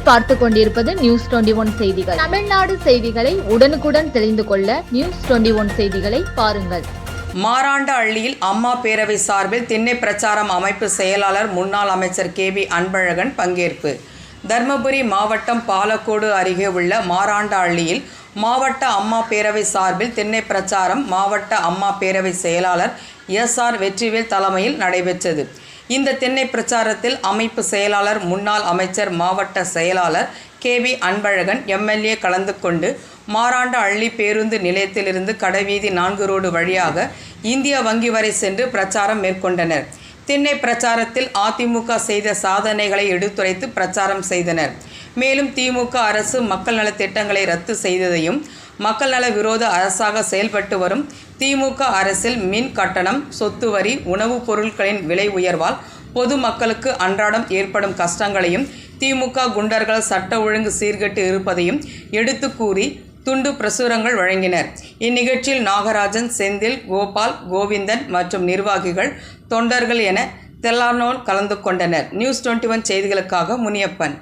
நீங்கள் பார்த்து கொண்டிருப்பது நியூஸ் 21 செய்திகள். தமிழ்நாடு செய்திகளை உடனுக்குடன் தெரிந்து கொள்ள நியூஸ் 21 செய்திகளை பாருங்கள். மாராண்டஹள்ளியில் அம்மா பேரவை சார்பில் திண்ணை பிரச்சாரம் அமைப்பு செயலாளர் முன்னாள் அமைச்சர் KB அன்பழகன் பங்கேற்பு. தர்மபுரி மாவட்டம் பாலக்கோடு அருகே உள்ள மாராண்டஹள்ளியில் மாவட்ட அம்மா பேரவை சார்பில் திண்ணை பிரச்சாரம் மாவட்ட அம்மா பேரவை செயலாளர் SR வெற்றிவேல் தலைமையில் நடைபெற்றது. இந்த திண்ணை பிரச்சாரத்தில் அமைப்பு செயலாளர் முன்னாள் அமைச்சர் மாவட்ட செயலாளர் KB அன்பழகன் MLA கலந்து கொண்டு மாராண்டஹள்ளி பேருந்து நிலையத்திலிருந்து கடைவீதி 4 ரோடு வழியாக இந்தியா வங்கி வரை சென்று பிரச்சாரம் மேற்கொண்டனர். திண்ணை பிரச்சாரத்தில் அதிமுக செய்த சாதனைகளை எடுத்துரைத்து பிரச்சாரம் செய்தனர். மேலும் திமுக அரசு மக்கள் நல திட்டங்களை ரத்து செய்ததையும் மக்கள் நல விரோத அரசாக செயல்பட்டு வரும் திமுக அரசில் மின் கட்டணம், சொத்து வரி, உணவுப் பொருட்களின் விலை உயர்வால் பொதுமக்களுக்கு அன்றாடம் ஏற்படும் கஷ்டங்களையும் திமுக குண்டர்கள் சட்ட ஒழுங்கு சீர்கெட்டு இருப்பதையும் எடுத்து கூறி துண்டு பிரசுரங்கள் வழங்கினர். இந்நிகழ்ச்சியில் நாகராஜன், செந்தில், கோபால், கோவிந்தன் மற்றும் நிர்வாகிகள், தொண்டர்கள் என தெல்லானோர் கலந்து கொண்டனர். நியூஸ் 21 செய்திகளுக்காக முனியப்பன்.